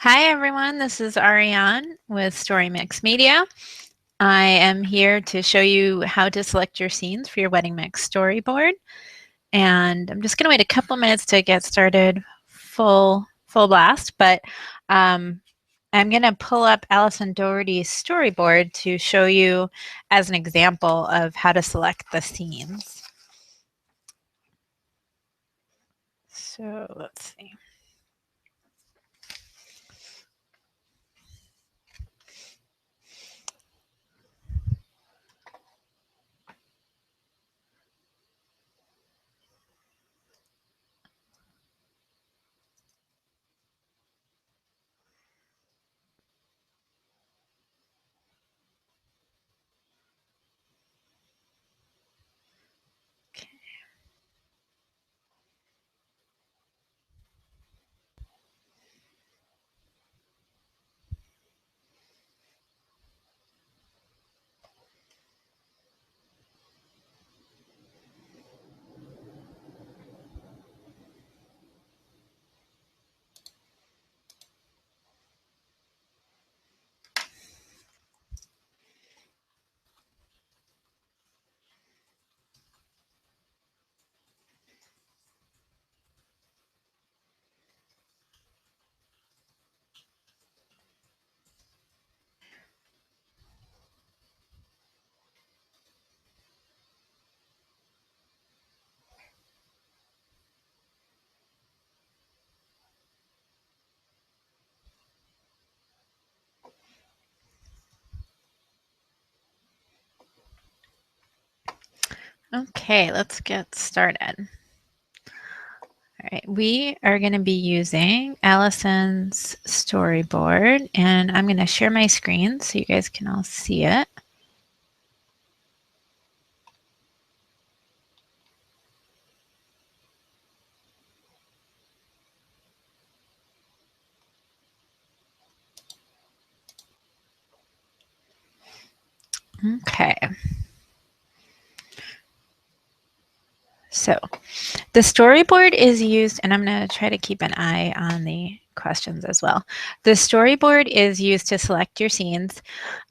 Hi everyone, this is Ariane with WeddingMix Media. I am here to show you how to select your scenes for your WeddingMix storyboard. And I'm just going to wait a couple minutes to get started full blast, but I'm going to pull up Allison Doherty's storyboard to show you as an example of how to select the scenes. So let's see. Okay, let's get started. All right, we are going to be using Allison's storyboard, and I'm going to share my screen so you guys can all see it. Okay. So the storyboard is used, and I'm going to try to keep an eye on the questions as well. The storyboard is used to select your scenes.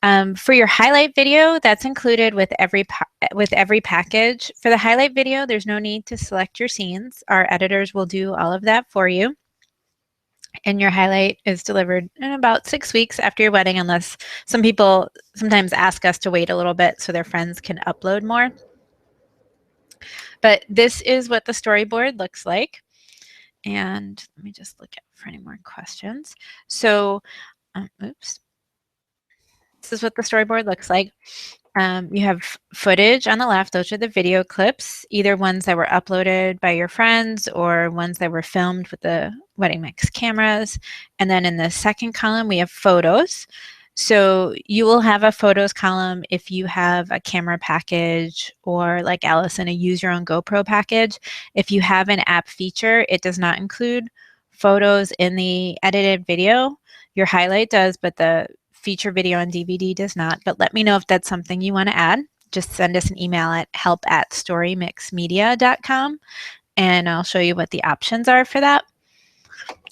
For your highlight video, that's included with every package. For the highlight video, there's no need to select your scenes. Our editors will do all of that for you. And your highlight is delivered in about 6 weeks after your wedding, unless some people sometimes ask us to wait a little bit so their friends can upload more. But this is what the storyboard looks like. And let me just look at for any more questions. So, oops. This is what the storyboard looks like. You have footage on the left. Those are the video clips, either ones that were uploaded by your friends or ones that were filmed with the WeddingMix cameras. And then in the second column, we have photos. So you will have a photos column if you have a camera package or, like Allison, a use your own GoPro package. If you have an app feature, it does not include photos in the edited video. Your highlight does, but the feature video on DVD does not. But let me know if that's something you want to add. Just send us an email at help@storymixmedia.com and I'll show you what the options are for that.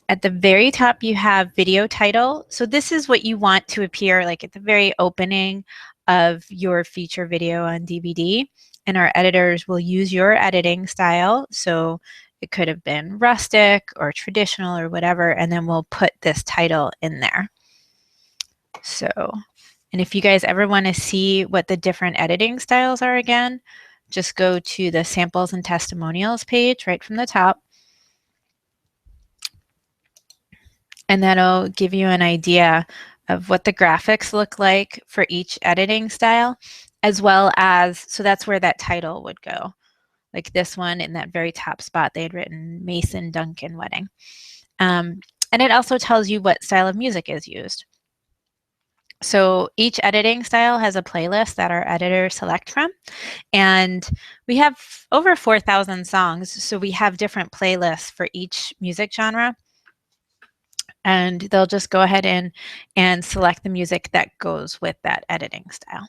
At the very top, you have video title. So this is what you want to appear like at the very opening of your feature video on DVD. And our editors will use your editing style. So it could have been rustic or traditional or whatever, and then we'll put this title in there. So, and if you guys ever want to see what the different editing styles are again, just go to the samples and testimonials page right from the top. And that'll give you an idea of what the graphics look like for each editing style, as well as, so that's where that title would go. Like this one in that very top spot, they had written Mason Duncan Wedding. And it also tells you what style of music is used. So each editing style has a playlist that our editors select from. And we have over 4,000 songs. So we have different playlists for each music genre. And they'll just go ahead and select the music that goes with that editing style.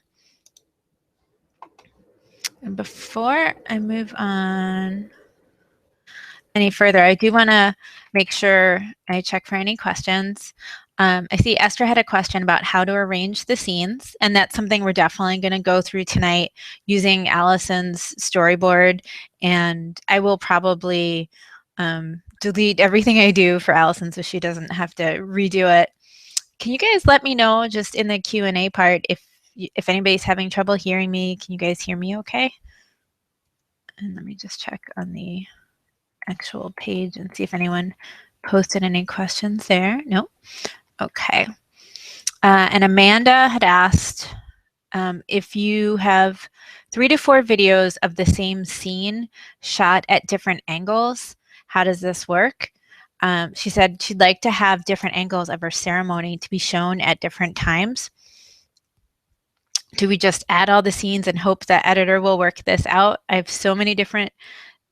And before I move on, any further, I do want to make sure I check for any questions. I see Esther had a question about how to arrange the scenes, and that's something we're definitely going to go through tonight using Allison's storyboard, and I will probably delete everything I do for Allison so she doesn't have to redo it. Can you guys let me know just in the Q&A part if anybody's having trouble hearing me? Can you guys hear me okay? And let me just check on the actual page and see if anyone posted any questions there. Nope. Okay. And Amanda had asked if you have 3 to 4 videos of the same scene shot at different angles, how does this work? She said she'd like to have different angles of her ceremony to be shown at different times. Do we just add all the scenes and hope that editor will work this out? I have so many different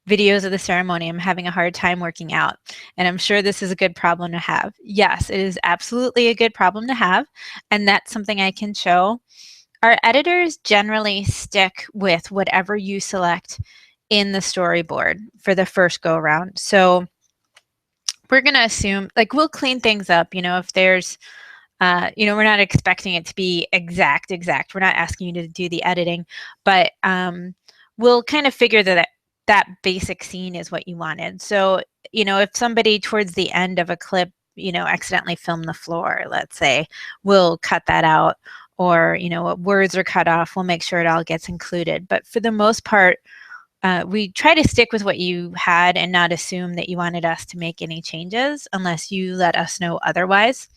videos of the ceremony I'm having a hard time working out, and I'm sure this is a good problem to have. Yes, it is absolutely a good problem to have, and that's something I can show. Our editors generally stick with whatever you select in the storyboard for the first go around. So we're going to assume, like, we'll clean things up, if there's we're not expecting it to be exact. We're not asking you to do the editing, but we'll kind of figure that basic scene is what you wanted. So, if somebody towards the end of a clip, accidentally filmed the floor, let's say, we'll cut that out. Or, what words are cut off, we'll make sure it all gets included. But for the most part, we try to stick with what you had and not assume that you wanted us to make any changes unless you let us know otherwise.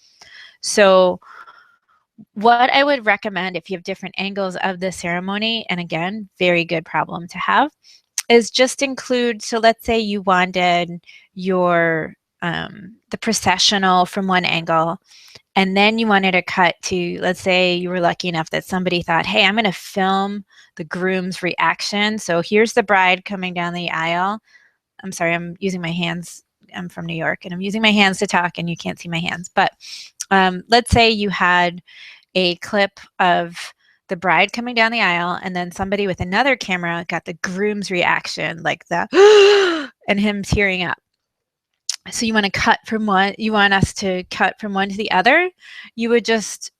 So what I would recommend if you have different angles of the ceremony, and again, very good problem to have, is just include, so let's say you wanted your, the processional from one angle, and then you wanted to cut to, let's say you were lucky enough that somebody thought, hey, I'm going to film the groom's reaction. So here's the bride coming down the aisle. I'm sorry, I'm using my hands. I'm from New York, and I'm using my hands to talk, and you can't see my hands. But let's say you had a clip of the bride coming down the aisle, and then somebody with another camera got the groom's reaction, like the and him tearing up. So you want to cut from one, you want us to cut from one to the other. You would just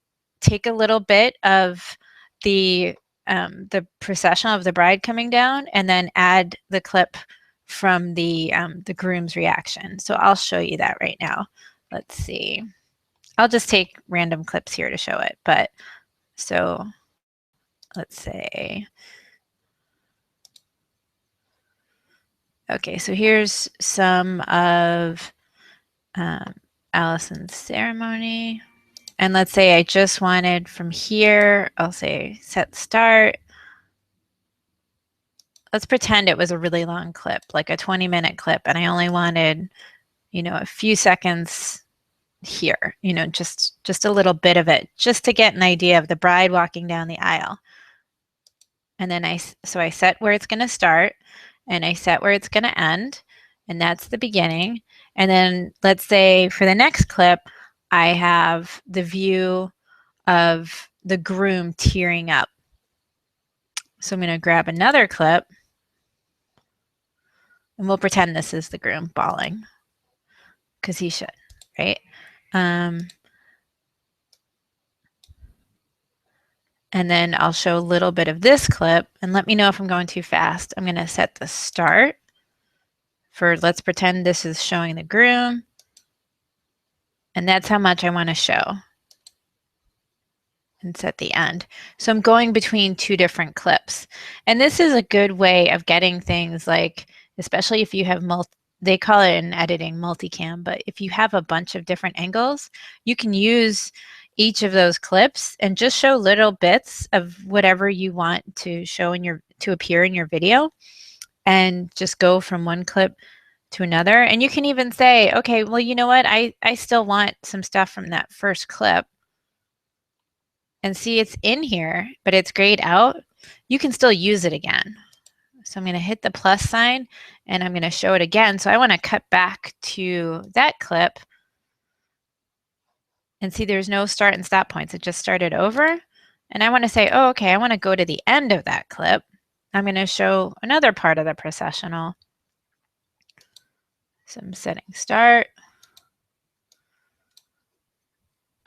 take a little bit of the procession of the bride coming down, and then add the clip from the groom's reaction. So I'll show you that right now. Let's see. I'll just take random clips here to show it. But so let's say, okay, so here's some of Allison's ceremony. And let's say I just wanted from here, I'll say set start. Let's pretend it was a really long clip, like a 20-minute clip, and I only wanted, a few seconds here, just a little bit of it, just to get an idea of the bride walking down the aisle. And then I set where it's going to start, and I set where it's going to end, and that's the beginning. And then let's say for the next clip, I have the view of the groom tearing up. So I'm going to grab another clip, and we'll pretend this is the groom bawling, because he should, right? And then I'll show a little bit of this clip, and let me know if I'm going too fast. I'm going to set the start for, let's pretend this is showing the groom, and that's how much I want to show, and set the end. So I'm going between 2 different clips. And this is a good way of getting things like, especially if you have they call it in editing multicam, but if you have a bunch of different angles, you can use each of those clips and just show little bits of whatever you want to show to appear in your video, and just go from one clip to another. And you can even say, okay, well, you know what? I still want some stuff from that first clip, and see it's in here, but it's grayed out. You can still use it again. So I'm going to hit the plus sign, and I'm going to show it again. So I want to cut back to that clip, and see there's no start and stop points. It just started over. And I want to say, oh, okay, I want to go to the end of that clip. I'm going to show another part of the processional. So I'm setting start.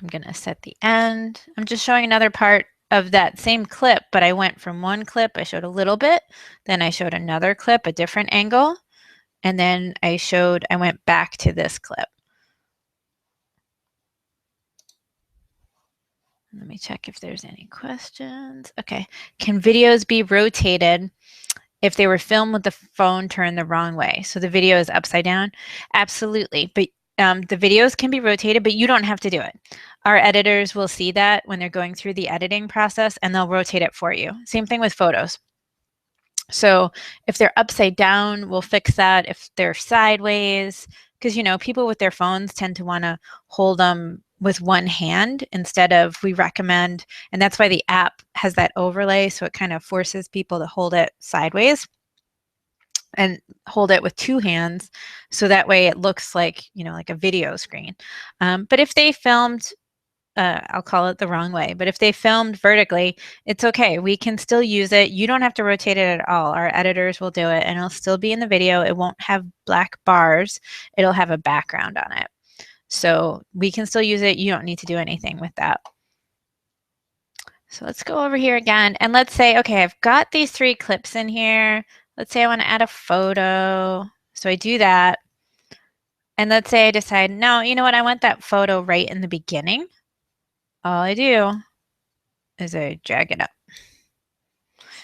I'm going to set the end. I'm just showing another part of that same clip, but I went from one clip, I showed a little bit, then I showed another clip, a different angle, and then I went back to this clip. Let me check if there's any questions. Okay. Can videos be rotated if they were filmed with the phone turned the wrong way? So the video is upside down? Absolutely. But the videos can be rotated, but you don't have to do it. Our editors will see that when they're going through the editing process, and they'll rotate it for you. Same thing with photos. So if they're upside down, we'll fix that. If they're sideways, because, you know, people with their phones tend to want to hold them with one hand instead of, we recommend, and that's why the app has that overlay. So it kind of forces people to hold it sideways and hold it with two hands. So that way it looks like, you know, like a video screen. But if they filmed, I'll call it the wrong way, but if they filmed vertically, it's okay. We can still use it. You don't have to rotate it at all. Our editors will do it, and it'll still be in the video. It won't have black bars. It'll have a background on it. So we can still use it. You don't need to do anything with that. So let's go over here again, and let's say, okay, I've got these 3 clips in here. Let's say I want to add a photo. So I do that. And let's say I decide, no, you know what? I want that photo right in the beginning. All I do is I drag it up.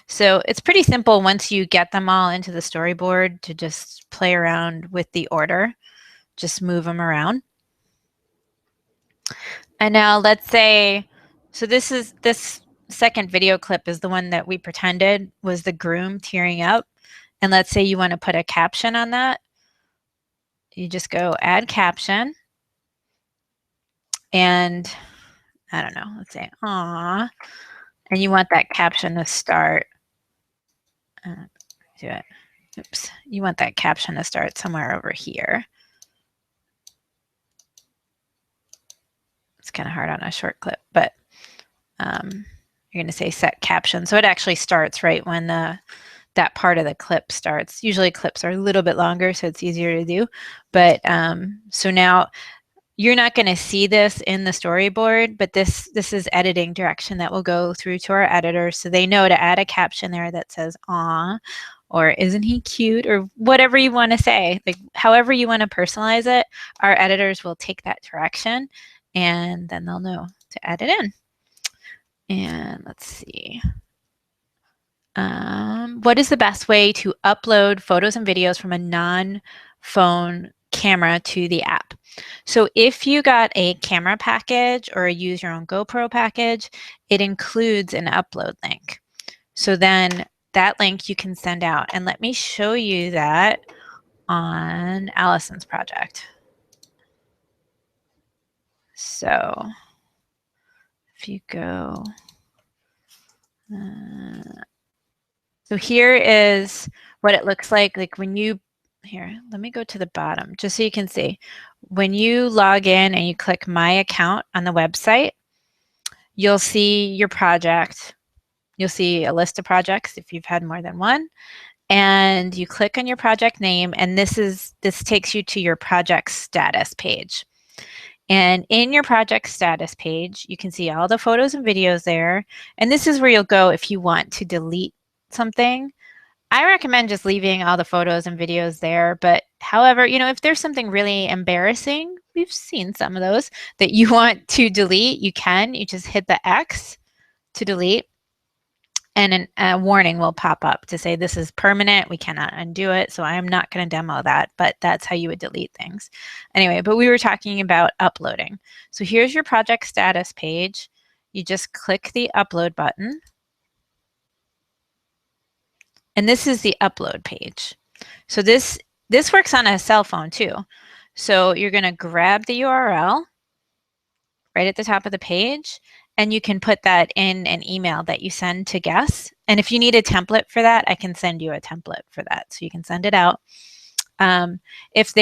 So it's pretty simple once you get them all into the storyboard to just play around with the order. Just move them around. And now let's say, so this second video clip is the one that we pretended was the groom tearing up. And let's say you want to put a caption on that. You just go add caption. And I don't know, let's say, "Aw," and you want that caption to start. Do it. Oops. You want that caption to start somewhere over here. It's kind of hard on a short clip, but you're going to say set caption. So it actually starts right when that part of the clip starts. Usually clips are a little bit longer, so it's easier to do. But so now you're not going to see this in the storyboard, but this is editing direction that will go through to our editor, so they know to add a caption there that says "aw," or "isn't he cute," or whatever you want to say. Like however you want to personalize it, our editors will take that direction, and then they'll know to add it in. And let's see. What is the best way to upload photos and videos from a non-phone camera to the app? So if you got a camera package or a use your own GoPro package, it includes an upload link. So then that link you can send out. And let me show you that on Allison's project. So if you go, so here is what it looks like when you, here, let me go to the bottom just so you can see. When you log in and you click My Account on the website, you'll see your project. You'll see a list of projects if you've had more than one. And you click on your project name, and this takes you to your project status page. And in your project status page, you can see all the photos and videos there. And this is where you'll go if you want to delete something. I recommend just leaving all the photos and videos there. But however, you know, if there's something really embarrassing, we've seen some of those, that you want to delete, you can. You just hit the X to delete. And a warning will pop up to say this is permanent. We cannot undo it. So I am not going to demo that, but that's how you would delete things. Anyway, but we were talking about uploading. So here's your project status page. You just click the upload button. And this is the upload page. So this works on a cell phone too. So you're going to grab the URL right at the top of the page, and you can put that in an email that you send to guests. And if you need a template for that, I can send you a template for that. So you can send it out. If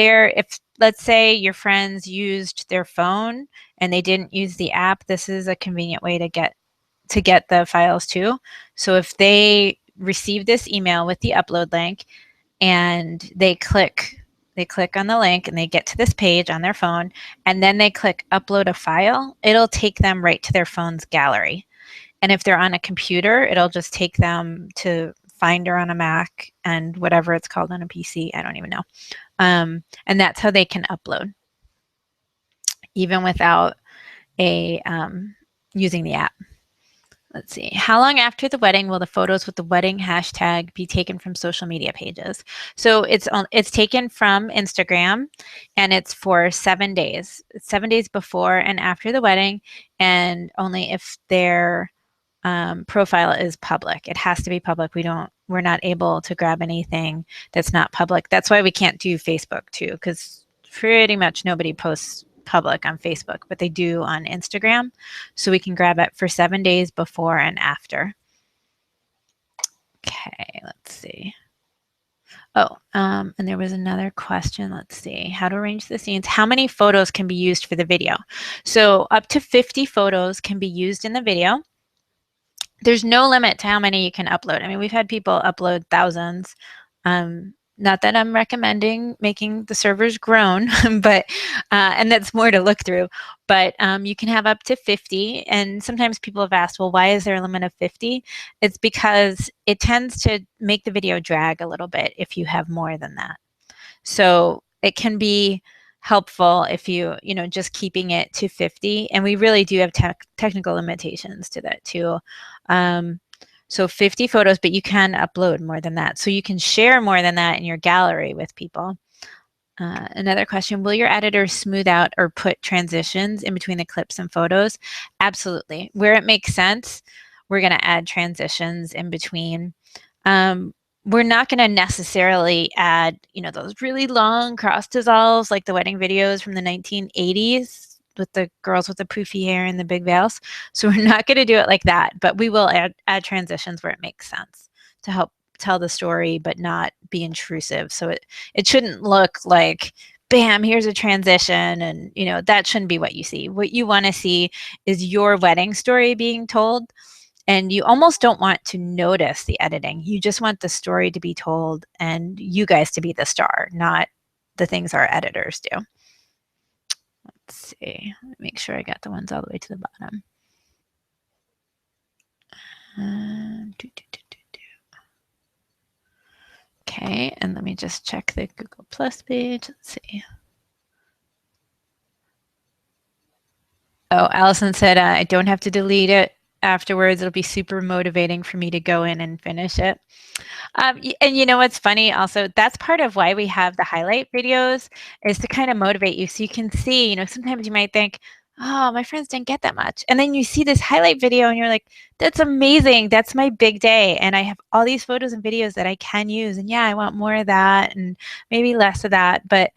let's say your friends used their phone and they didn't use the app, this is a convenient way to get the files too. So if they receive this email with the upload link and they click they click on the link and they get to this page on their phone, and then they click upload a file, it'll take them right to their phone's gallery. And if they're on a computer, it'll just take them to Finder on a Mac and whatever it's called on a PC. I don't even know. And that's how they can upload, even without using the app. Let's see. How long after the wedding will the photos with the wedding hashtag be taken from social media pages? So it's taken from Instagram, and it's for 7 days. It's 7 days before and after the wedding, and only if their profile is public. It has to be public. We're not able to grab anything that's not public. That's why we can't do Facebook too, because pretty much nobody posts public on Facebook, but they do on Instagram. So we can grab it for 7 days before and after. Okay, let's see. Oh, and there was another question. Let's see. How to arrange the scenes. How many photos can be used for the video? So up to 50 photos can be used in the video. There's no limit to how many you can upload. I mean, we've had people upload thousands. Not that I'm recommending making the servers groan, but and that's more to look through. But you can have up to 50. And sometimes people have asked, well, why is there a limit of 50? It's because it tends to make the video drag a little bit if you have more than that. So it can be helpful if just keeping it to 50. And we really do have technical limitations to that too. So 50 photos, but you can upload more than that. So you can share more than that in your gallery with people. Another question, will your editor smooth out or put transitions in between the clips and photos? Absolutely. Where it makes sense, we're going to add transitions in between. We're not going to necessarily add, those really long cross dissolves like the wedding videos from the 1980s with the girls with the poofy hair and the big veils. So we're not going to do it like that, but we will add transitions where it makes sense to help tell the story, but not be intrusive. So it shouldn't look like, bam, here's a transition. And, that shouldn't be what you see. What you want to see is your wedding story being told. And you almost don't want to notice the editing. You just want the story to be told and you guys to be the star, not the things our editors do. Let's see. Let me make sure I got the ones all the way to the bottom. Okay, and let me just check the Google Plus page. Let's see. Oh, Allison said I don't have to delete it afterwards. It'll be super motivating for me to go in and finish it. And you know what's funny also, that's part of why we have the highlight videos, is to kind of motivate you so you can see, sometimes you might think, oh, my friends didn't get that much. And then you see this highlight video and you're like, that's amazing. That's my big day. And I have all these photos and videos that I can use. And yeah, I want more of that and maybe less of that. But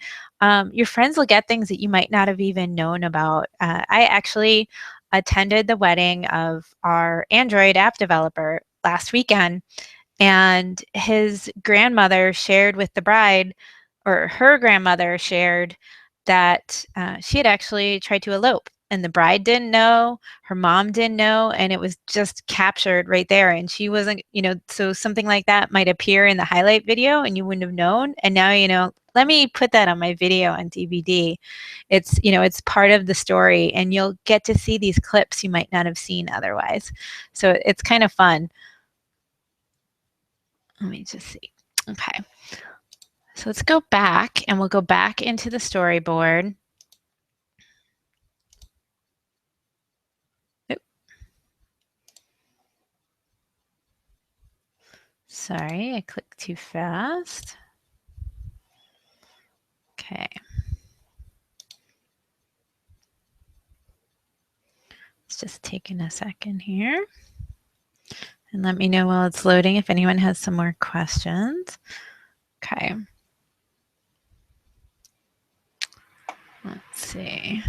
your friends will get things that you might not have even known about. I actually attended the wedding of our Android app developer last weekend. And his grandmother shared with the bride, or her grandmother shared that she had actually tried to elope. And the bride didn't know, her mom didn't know, and it was just captured right there. And she wasn't, so something like that might appear in the highlight video and you wouldn't have known. And now, let me put that on my video on DVD. It's, it's part of the story and you'll get to see these clips you might not have seen otherwise. So it's kind of fun. Let me just see. Okay. So let's go back and we'll go back into the storyboard. Oop. Sorry, I clicked too fast. Okay. It's just taking a second here. And let me know while it's loading if anyone has some more questions. Okay. Let's see.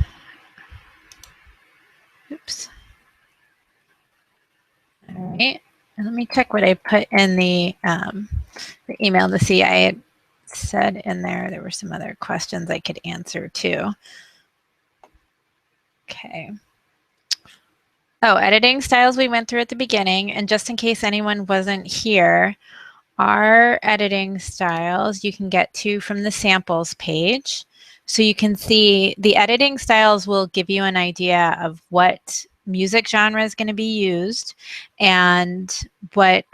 Oops. All right. And let me check what I put in the email to see. I had said in there were some other questions I could answer too. Okay. Oh, editing styles we went through at the beginning. And just in case anyone wasn't here, our editing styles you can get to from the samples page. So you can see the editing styles will give you an idea of what music genre is going to be used and what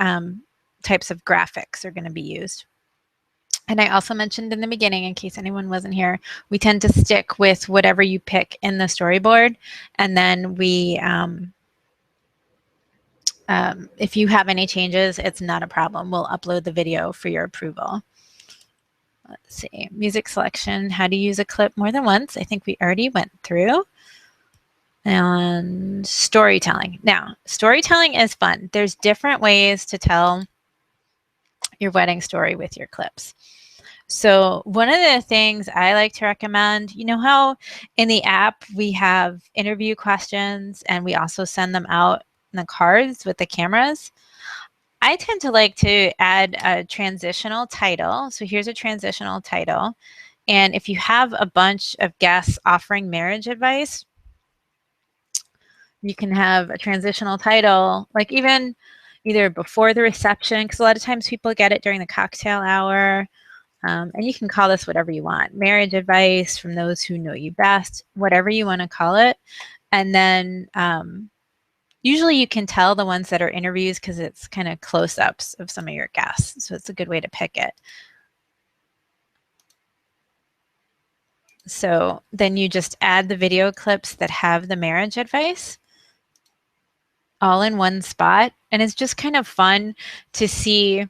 types of graphics are going to be used. And I also mentioned in the beginning, in case anyone wasn't here, we tend to stick with whatever you pick in the storyboard. And then we, if you have any changes, it's not a problem. We'll upload the video for your approval. Let's see, music selection, how to use a clip more than once. I think we already went through. And storytelling. Now, storytelling is fun. There's different ways to tell your wedding story with your clips. So one of the things I like to recommend, you know how in the app we have interview questions and we also send them out in the cards with the cameras? I tend to like to add a transitional title. So here's a transitional title. And if you have a bunch of guests offering marriage advice, you can have a transitional title, like even either before the reception, because a lot of times people get it during the cocktail hour. And you can call this whatever you want. Marriage advice from those who know you best, whatever you want to call it. And then usually you can tell the ones that are interviews because it's kind of close-ups of some of your guests. So it's a good way to pick it. So then you just add the video clips that have the marriage advice all in one spot. And it's just kind of fun to see.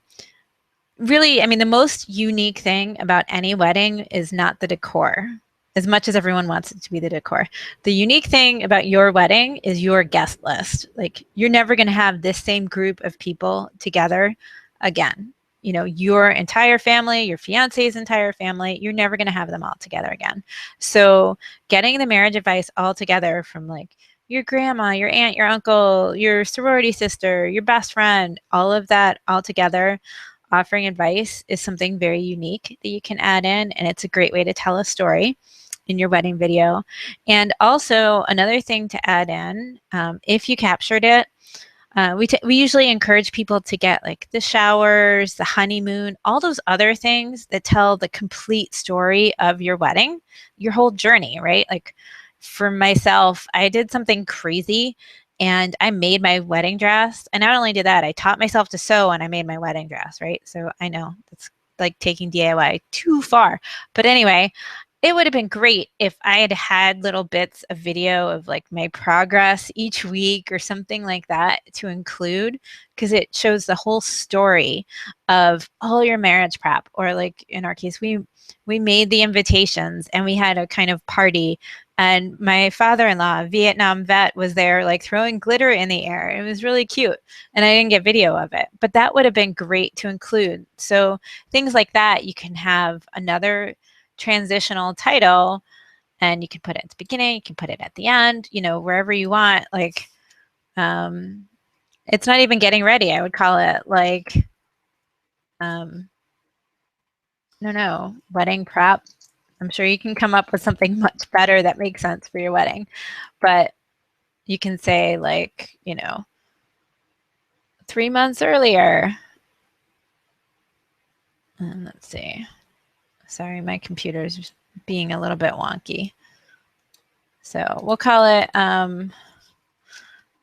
Really, I mean, the most unique thing about any wedding is not the decor, as much as everyone wants it to be the decor. The unique thing about your wedding is your guest list. Like, you're never going to have this same group of people together again. You know, your entire family, your fiance's entire family, you're never going to have them all together again. So getting the marriage advice all together from like your grandma, your aunt, your uncle, your sorority sister, your best friend, all of that all together offering advice is something very unique that you can add in, and it's a great way to tell a story in your wedding video. And also another thing to add in, if you captured it, we usually encourage people to get like the showers, the honeymoon, all those other things that tell the complete story of your wedding, your whole journey, right? Like for myself, I did something crazy and I made my wedding dress. And not only did that, I taught myself to sew and I made my wedding dress, right? So I know that's like taking DIY too far. But anyway, it would have been great if I had had little bits of video of like my progress each week or something like that to include, because it shows the whole story of all your marriage prep. Or like in our case, we made the invitations and we had a kind of party, and my father-in-law, a Vietnam vet, was there like throwing glitter in the air. It was really cute, and I didn't get video of it, but that would have been great to include. So things like that, you can have another transitional title, and you can put it at the beginning, you can put it at the end, you know, wherever you want. Like it's not even getting ready. I would call it like no, wedding prep. I'm sure you can come up with something much better that makes sense for your wedding, but you can say like, you know, 3 months earlier. And let's see. Sorry, my computer's being a little bit wonky. So we'll call it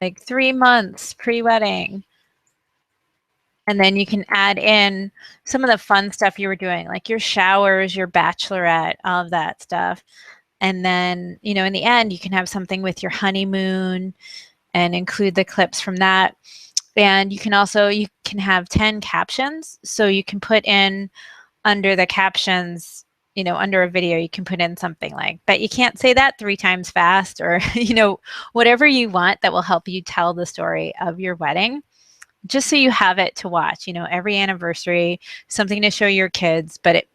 like 3 months pre-wedding. And then you can add in some of the fun stuff you were doing, like your showers, your bachelorette, all of that stuff. And then, you know, in the end, you can have something with your honeymoon and include the clips from that. And you can also, you can have 10 captions. So you can put in under the captions, you know, under a video, you can put in something like, but you can't say that 3 times fast, or, you know, whatever you want that will help you tell the story of your wedding, just so you have it to watch, you know, every anniversary, something to show your kids, but it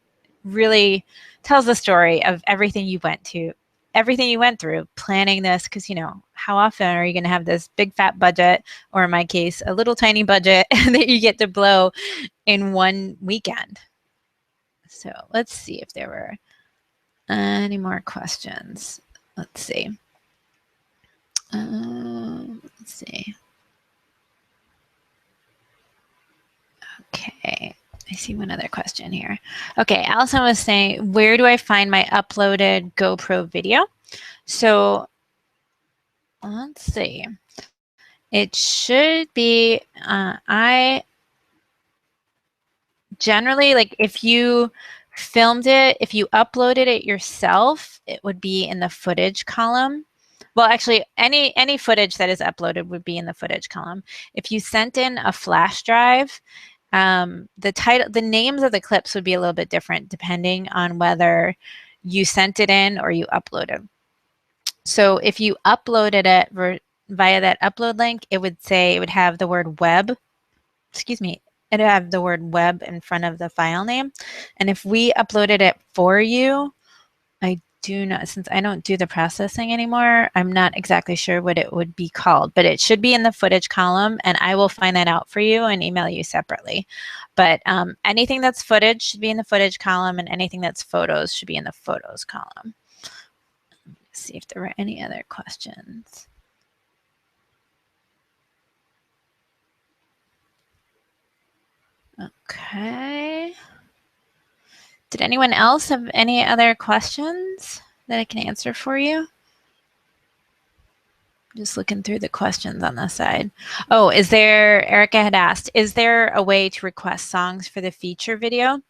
really tells the story of everything you went through planning this. Because, you know, how often are you going to have this big fat budget, or in my case, a little tiny budget that you get to blow in one weekend? So let's see if there were any more questions. Let's see. Let's see. Okay. I see one other question here. Okay, Allison was saying, where do I find my uploaded GoPro video? So let's see. It should be, I generally, like if you filmed it, if you uploaded it yourself, it would be in the footage column. Well, actually, any footage that is uploaded would be in the footage column. If you sent in a flash drive, the names of the clips would be a little bit different depending on whether you sent it in or you uploaded. So if you uploaded it via that upload link, it would have the word web, excuse me, it'd have the word web in front of the file name. And if we uploaded it for you, I do not, since I don't do the processing anymore, I'm not exactly sure what it would be called, but it should be in the footage column, and I will find that out for you and email you separately. But anything that's footage should be in the footage column, and anything that's photos should be in the photos column. Let's see if there were any other questions. Okay. Did anyone else have any other questions that I can answer for you? Just looking through the questions on the side. Oh, Erica had asked, is there a way to request songs for the feature video?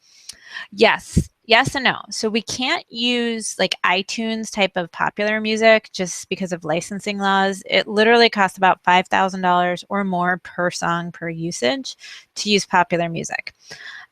Yes and no. So we can't use like iTunes type of popular music just because of licensing laws. It literally costs about $5,000 or more per song per usage to use popular music.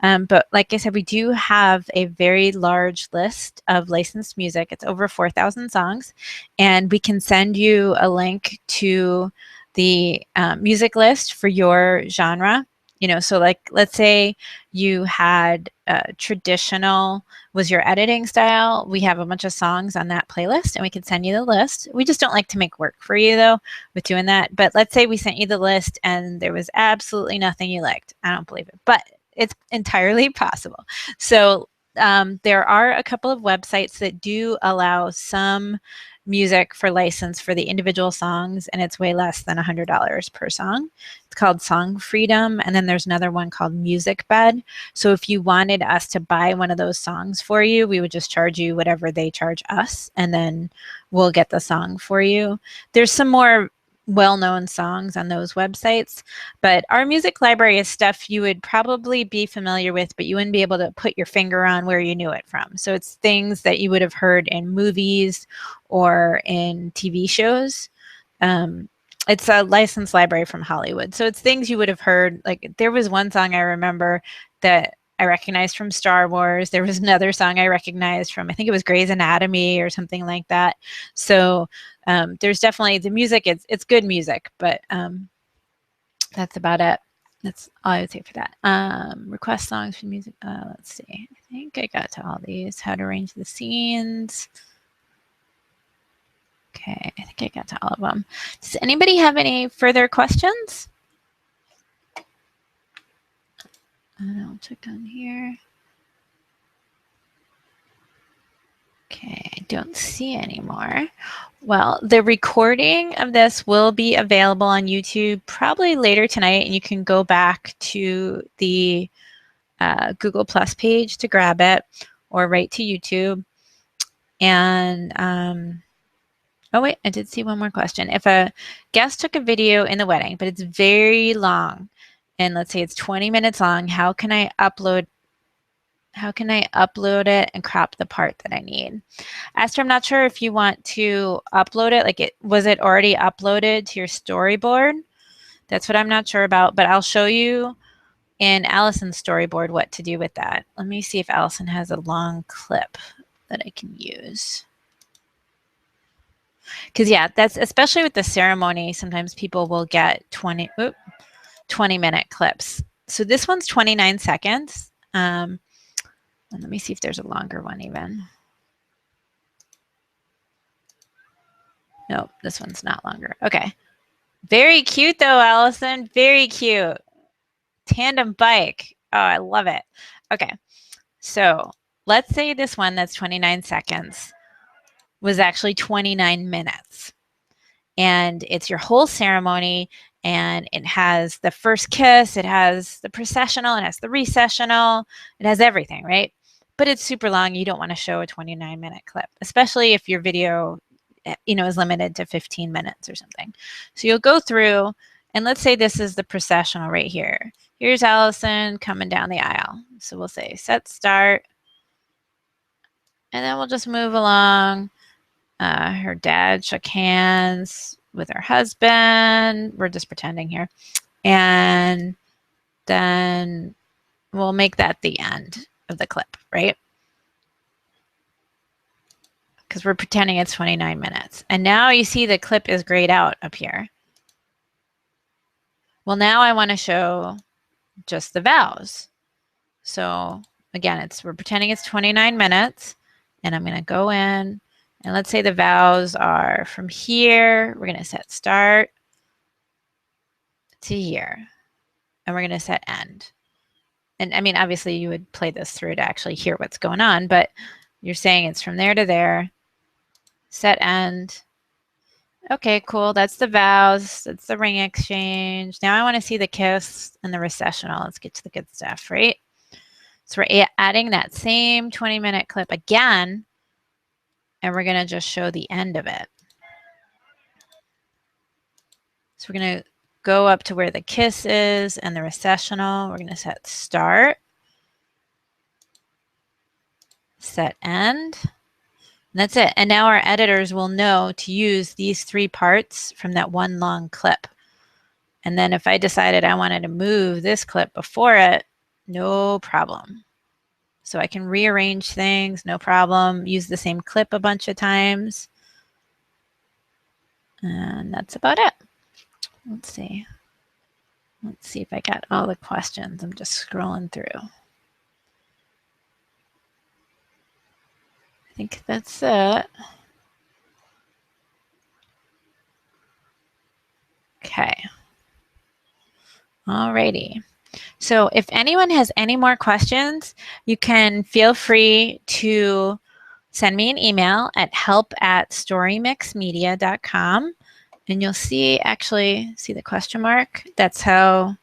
But like I said, we do have a very large list of licensed music. It's over 4,000 songs, and we can send you a link to the music list for your genre. You know, so like, let's say you had traditional was your editing style. We have a bunch of songs on that playlist, and we can send you the list. We just don't like to make work for you though with doing that. But let's say we sent you the list and there was absolutely nothing you liked. I don't believe it, but it's entirely possible. So there are a couple of websites that do allow some music for license for the individual songs, and it's way less than $100 per song. It's called Song Freedom, and then there's another one called Music Bed. So if you wanted us to buy one of those songs for you, we would just charge you whatever they charge us, and then we'll get the song for you. There's some more well-known songs on those websites, but our music library is stuff you would probably be familiar with, but you wouldn't be able to put your finger on where you knew it from. So it's things that you would have heard in movies or in TV shows. It's a licensed library from Hollywood, so it's things you would have heard. Like there was one song I remember that I recognized from Star Wars. There was another song I recognized from, I think it was Grey's Anatomy or something like that. So there's definitely the music, it's good music, but that's about it. That's all I would say for that. Request songs for music. Let's see. I think I got to all these. How to arrange the scenes. Okay, I think I got to all of them. Does anybody have any further questions? I'll check on here. Okay, I don't see any more. Well, the recording of this will be available on YouTube probably later tonight, and you can go back to the Google Plus page to grab it, or right to YouTube. And oh wait, I did see one more question. If a guest took a video in the wedding, but it's very long, and let's say it's 20 minutes long, how can I upload it and crop the part that I need? Esther, I'm not sure if you want to upload it. Like was it already uploaded to your storyboard? That's what I'm not sure about, but I'll show you in Allison's storyboard what to do with that. Let me see if Allison has a long clip that I can use. Because yeah, that's especially with the ceremony, sometimes people will get 20-minute clips. So this one's 29 seconds. And let me see if there's a longer one even. Nope, this one's not longer. Okay. Very cute though, Allison. Very cute. Tandem bike. Oh, I love it. Okay. So let's say this one that's 29 seconds was actually 29 minutes. And it's your whole ceremony, and it has the first kiss, it has the processional, it has the recessional, it has everything, right? But it's super long. You don't want to show a 29-minute clip, especially if your video, is limited to 15 minutes or something. So you'll go through, and let's say this is the processional right here. Here's Allison coming down the aisle. So we'll say set start, and then we'll just move along. Her dad shook hands with her husband. We're just pretending here. And then we'll make that the end of the clip, right? Because we're pretending it's 29 minutes. And now you see the clip is grayed out up here. Well, now I want to show just the vows. So again, we're pretending it's 29 minutes, and I'm going to go in, and let's say the vows are from here. We're going to set start to here, and we're going to set end. And I mean, obviously you would play this through to actually hear what's going on, but you're saying it's from there to there, set end. Okay, cool. That's the vows. That's the ring exchange. Now I want to see the kiss and the recessional. Let's get to the good stuff, right? So we're adding that same 20-minute clip again, and we're going to just show the end of it. So we're going to go up to where the kiss is and the recessional. We're going to set start, set end. And that's it. And now our editors will know to use these 3 parts from that one long clip. And then if I decided I wanted to move this clip before it, no problem. So I can rearrange things, no problem. Use the same clip a bunch of times. And that's about it. Let's see. Let's see if I got all the questions. I'm just scrolling through. I think that's it. Okay. Alrighty. So if anyone has any more questions, you can feel free to send me an email at help@storymixmedia.com. And you'll see the question mark. That's how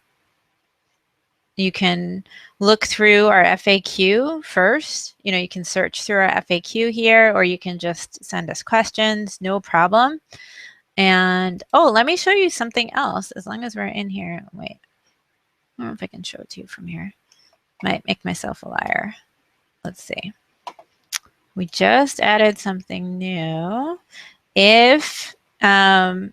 you can look through our FAQ first. You can search through our FAQ here, or you can just send us questions, no problem. And, let me show you something else as long as we're in here. Wait, I don't know if I can show it to you from here. Might make myself a liar. Let's see. We just added something new.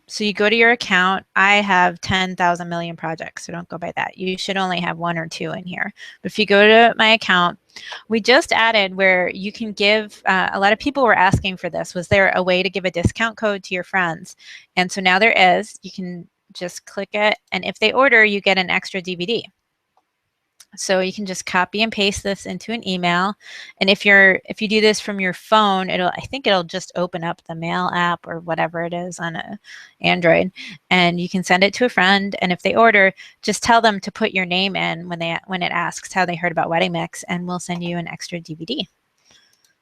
So you go to your account. I have 10,000 million projects, so don't go by that. You should only have 1 or 2 in here. But if you go to my account, we just added where you can give, a lot of people were asking for this. Was there a way to give a discount code to your friends? And so now there is. You can just click it, and if they order, you get an extra DVD. So you can just copy and paste this into an email. And if you do this from your phone, I think it'll just open up the Mail app or whatever it is on a Android, and you can send it to a friend. And if they order, just tell them to put your name in when it asks how they heard about WeddingMix, and we'll send you an extra DVD.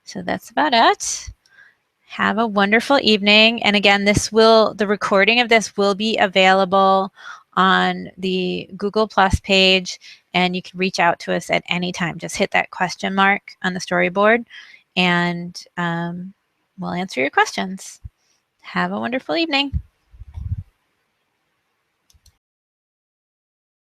So that's about it. Have a wonderful evening. And again, the recording of this will be available on the Google Plus page, and you can reach out to us at any time. Just hit that question mark on the storyboard, and we'll answer your questions. Have a wonderful evening.